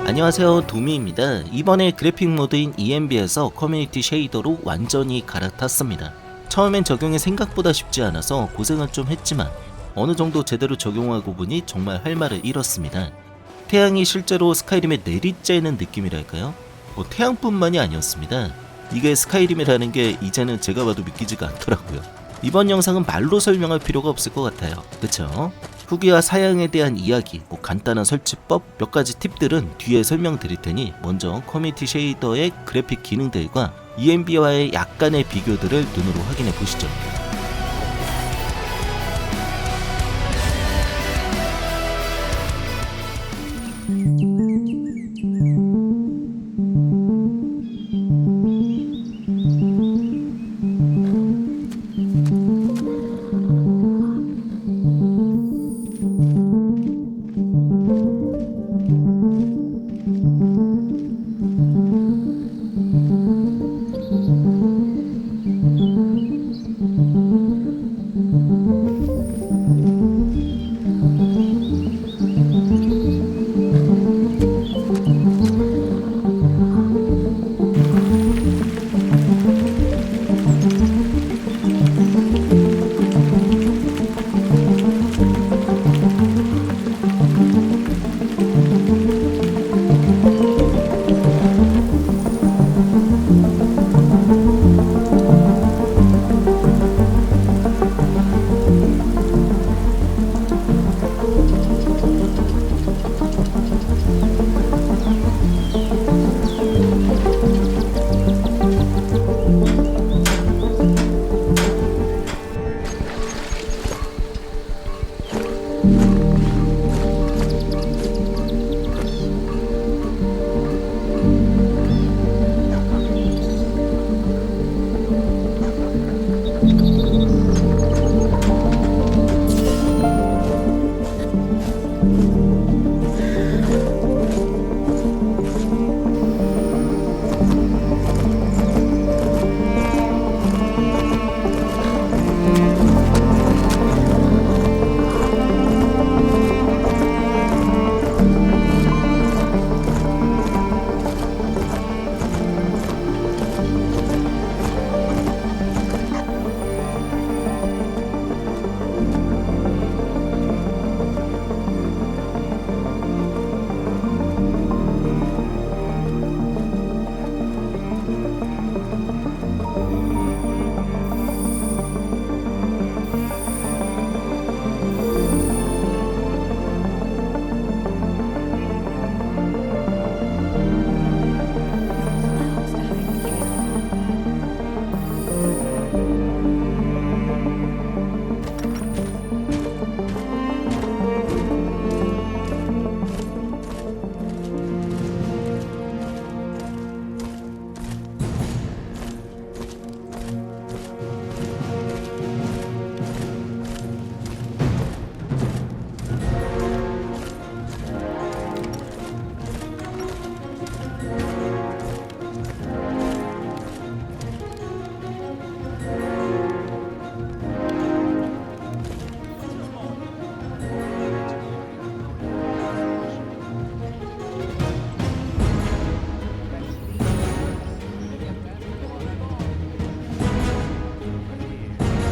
안녕하세요, 도미입니다. 이번에 그래픽 모드인 ENB에서 커뮤니티 쉐이더로 완전히 갈아탔습니다. 처음엔 적용이 생각보다 쉽지 않아서 고생은 좀 했지만 어느 정도 제대로 적용하고 보니 정말 할 말을 잃었습니다. 태양이 실제로 스카이림에 내리쬐는 느낌이랄까요? 태양뿐만이 아니었습니다. 이게 스카이림이라는 게 이제는 제가 봐도 믿기지가 않더라고요. 이번 영상은 말로 설명할 필요가 없을 것 같아요. 그쵸? 후기와 사양에 대한 이야기, 간단한 설치법, 몇 가지 팁들은 뒤에 설명드릴 테니 먼저 커뮤니티 쉐이더의 그래픽 기능들과 ENB와의 약간의 비교들을 눈으로 확인해 보시죠.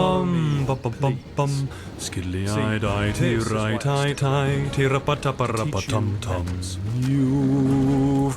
Bum bum bum bum skilly eye die ti right eye tie ti rapata parapatum tum you.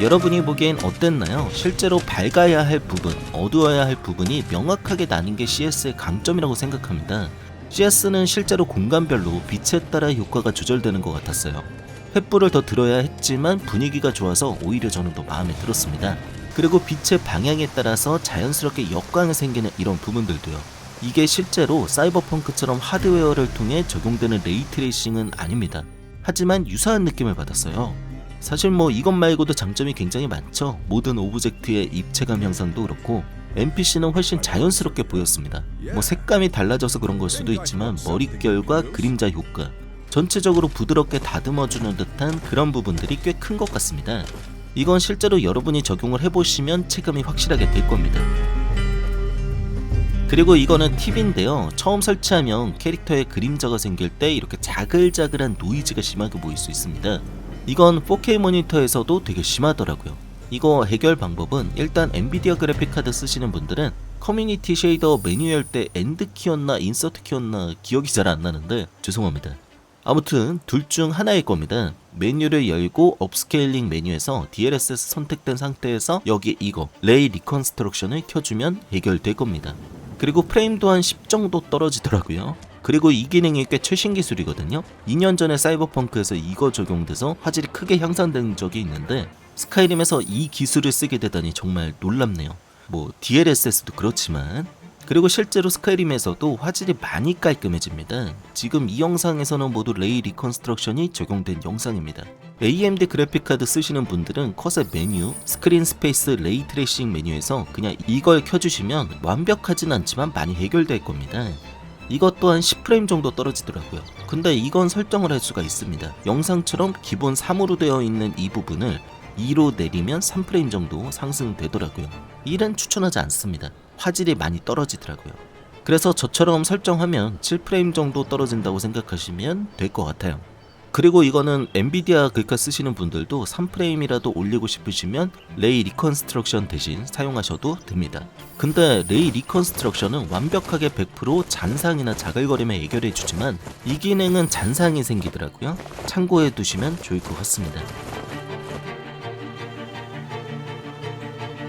여러분이 보기엔 어땠나요? 실제로 밝아야 할 부분, 어두워야 할 부분이 명확하게 나는 게 CS의 강점이라고 생각합니다. CS는 실제로 공간별로 빛에 따라 효과가 조절되는 것 같았어요. 횃불을 더 들어야 했지만 분위기가 좋아서 오히려 저는 더 마음에 들었습니다. 그리고 빛의 방향에 따라서 자연스럽게 역광이 생기는 이런 부분들도요. 이게 실제로 사이버펑크처럼 하드웨어를 통해 적용되는 레이트레이싱은 아닙니다. 하지만 유사한 느낌을 받았어요. 사실 뭐 이것 말고도 장점이 굉장히 많죠. 모든 오브젝트의 입체감 형상도 그렇고 NPC는 훨씬 자연스럽게 보였습니다. 뭐 색감이 달라져서 그런 걸 수도 있지만 머릿결과 그림자 효과, 전체적으로 부드럽게 다듬어주는 듯한 그런 부분들이 꽤 큰 것 같습니다. 이건 실제로 여러분이 적용을 해보시면 체감이 확실하게 될 겁니다. 그리고 이거는 팁인데요. 처음 설치하면 캐릭터에 그림자가 생길 때 이렇게 자글자글한 노이즈가 심하게 보일 수 있습니다. 이건 4K 모니터에서도 되게 심하더라고요. 이거 해결 방법은 일단 엔비디아 그래픽카드 쓰시는 분들은 커뮤니티 쉐이더 매뉴얼 때 엔드 키였나 인서트 키였나 기억이 잘 안 나는데 죄송합니다. 아무튼 둘 중 하나일 겁니다. 메뉴를 열고 업스케일링 메뉴에서 DLSS 선택된 상태에서 여기 이거 레이 리컨스트럭션을 켜주면 해결될 겁니다. 그리고 프레임도 한 10 정도 떨어지더라고요. 그리고 이 기능이 꽤 최신 기술이거든요. 2년 전에 사이버펑크에서 이거 적용돼서 화질이 크게 향상된 적이 있는데 스카이림에서 이 기술을 쓰게 되다니 정말 놀랍네요. 뭐 DLSS도 그렇지만. 그리고 실제로 스카이림에서도 화질이 많이 깔끔해집니다. 지금 이 영상에서는 모두 레이 리컨스트럭션이 적용된 영상입니다. AMD 그래픽카드 쓰시는 분들은 컷의 메뉴, 스크린 스페이스 레이 트레이싱 메뉴에서 그냥 이걸 켜주시면 완벽하진 않지만 많이 해결될 겁니다. 이것 또한 10프레임 정도 떨어지더라고요. 근데 이건 설정을 할 수가 있습니다. 영상처럼 기본 3으로 되어 있는 이 부분을 2로 내리면 3프레임 정도 상승되더라고요. 1은 추천하지 않습니다. 화질이 많이 떨어지더라고요. 그래서 저처럼 설정하면 7프레임 정도 떨어진다고 생각하시면 될 것 같아요. 그리고 이거는 엔비디아 글카 쓰시는 분들도 3프레임이라도 올리고 싶으시면 레이 리컨스트럭션 대신 사용하셔도 됩니다. 근데 레이 리컨스트럭션은 완벽하게 100% 잔상이나 자글거림을 해결해주지만 이 기능은 잔상이 생기더라고요. 참고해 두시면 좋을 것 같습니다.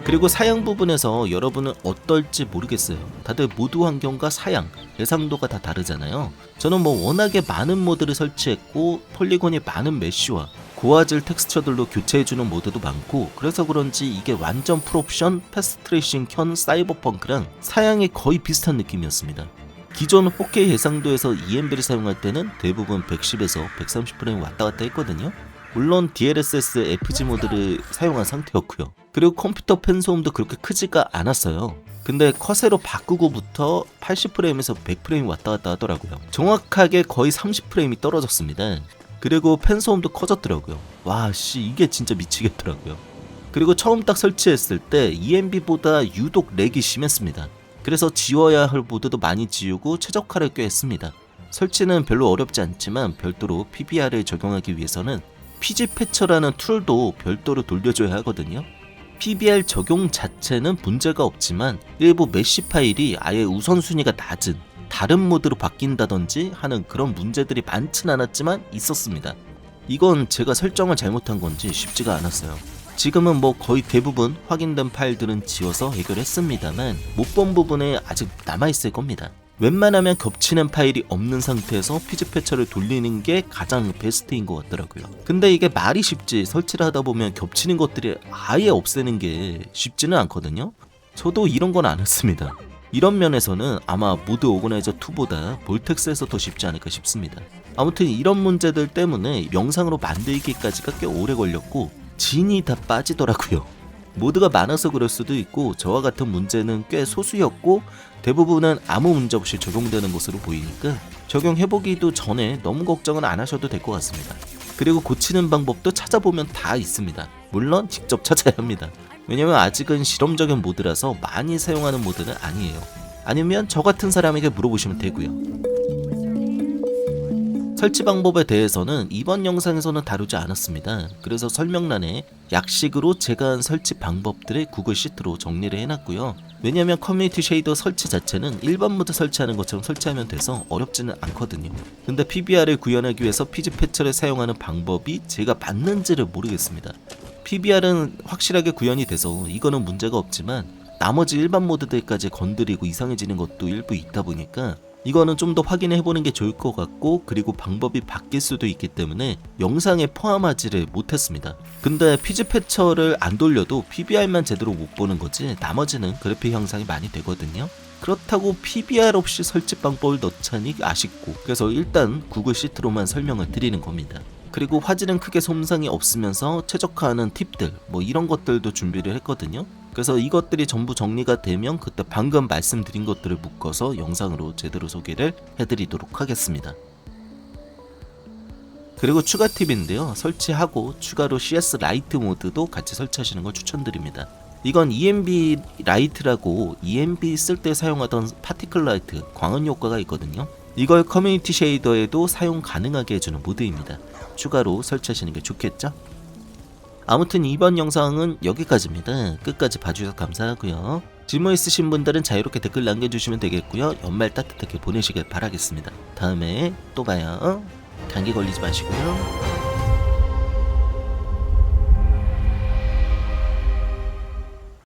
그리고 사양 부분에서 여러분은 어떨지 모르겠어요. 다들 모드 환경과 사양, 예상도가 다 다르잖아요. 저는 뭐 워낙에 많은 모드를 설치했고 폴리곤이 많은 메쉬와 고화질 텍스처들로 교체해주는 모드도 많고 그래서 그런지 이게 완전 풀옵션 패스트 트레이싱 켠 사이버펑크랑 사양이 거의 비슷한 느낌이었습니다. 기존 4K 해상도에서 ENV를 사용할 때는 대부분 110에서 130프레임 왔다 갔다 했거든요. 물론 DLSS FG 모드를 사용한 상태였고요. 그리고 컴퓨터 팬 소음도 그렇게 크지가 않았어요. 근데 컷으로 바꾸고부터 80프레임에서 100프레임 왔다 갔다 하더라고요. 정확하게 거의 30프레임이 떨어졌습니다. 그리고 팬 소음도 커졌더라고요. 와 씨 이게 진짜 미치겠더라고요. 그리고 처음 딱 설치했을 때 ENV보다 유독 렉이 심했습니다. 그래서 지워야 할 모드도 많이 지우고 최적화를 꽤 했습니다. 설치는 별로 어렵지 않지만 별도로 PBR을 적용하기 위해서는 PG 패처라는 툴도 별도로 돌려줘야 하거든요. PBR 적용 자체는 문제가 없지만 일부 메쉬 파일이 아예 우선순위가 낮은 다른 모드로 바뀐다든지 하는 그런 문제들이 많진 않았지만 있었습니다. 이건 제가 설정을 잘못한 건지 쉽지가 않았어요. 지금은 뭐 거의 대부분 확인된 파일들은 지워서 해결했습니다만 못 본 부분에 아직 남아있을 겁니다. 웬만하면 겹치는 파일이 없는 상태에서 피지 패처를 돌리는 게 가장 베스트인 것 같더라고요. 근데 이게 말이 쉽지 설치를 하다 보면 겹치는 것들이 아예 없애는 게 쉽지는 않거든요. 저도 이런 건 안 했습니다. 이런 면에서는 아마 모드 오거나이저 2보다 볼텍스에서 더 쉽지 않을까 싶습니다. 아무튼 이런 문제들 때문에 영상으로 만들기까지가 꽤 오래 걸렸고 진이 다 빠지더라고요. 모드가 많아서 그럴 수도 있고 저와 같은 문제는 꽤 소수였고 대부분은 아무 문제 없이 적용되는 것으로 보이니까 적용해보기도 전에 너무 걱정은 안 하셔도 될 것 같습니다. 그리고 고치는 방법도 찾아보면 다 있습니다. 물론 직접 찾아야 합니다. 왜냐면 아직은 실험적인 모드라서 많이 사용하는 모드는 아니에요. 아니면 저 같은 사람에게 물어보시면 되고요. 설치 방법에 대해서는 이번 영상에서는 다루지 않았습니다. 그래서 설명란에 약식으로 제가 한 설치 방법들을 구글 시트로 정리를 해놨고요. 왜냐면 커뮤니티 쉐이더 설치 자체는 일반 모드 설치하는 것처럼 설치하면 돼서 어렵지는 않거든요. 근데 PBR을 구현하기 위해서 피지 패처를 사용하는 방법이 제가 맞는지를 모르겠습니다. PBR은 확실하게 구현이 돼서 이거는 문제가 없지만 나머지 일반 모드들까지 건드리고 이상해지는 것도 일부 있다 보니까 이거는 좀 더 확인해 보는 게 좋을 것 같고, 그리고 방법이 바뀔 수도 있기 때문에 영상에 포함하지를 못했습니다. 근데 피즈 패처를 안 돌려도 PBR만 제대로 못 보는 거지 나머지는 그래픽 향상이 많이 되거든요. 그렇다고 PBR 없이 설치 방법을 넣자니 아쉽고, 그래서 일단 구글 시트로만 설명을 드리는 겁니다. 그리고 화질은 크게 손상이 없으면서 최적화하는 팁들 뭐 이런 것들도 준비를 했거든요. 그래서 이것들이 전부 정리가 되면 그때 방금 말씀드린 것들을 묶어서 영상으로 제대로 소개를 해드리도록 하겠습니다. 그리고 추가 팁인데요, 설치하고 추가로 CS 라이트 모드도 같이 설치하시는 걸 추천드립니다. 이건 ENB 라이트라고 ENB 쓸 때 사용하던 파티클 라이트 광원 효과가 있거든요. 이걸 커뮤니티 쉐이더에도 사용 가능하게 해주는 모드입니다. 추가로 설치하시는 게 좋겠죠? 아무튼 이번 영상은 여기까지입니다. 끝까지 봐주셔서 감사하고요. 질문 있으신 분들은 자유롭게 댓글 남겨주시면 되겠고요. 연말 따뜻하게 보내시길 바라겠습니다. 다음에 또 봐요. 감기 걸리지 마시고요.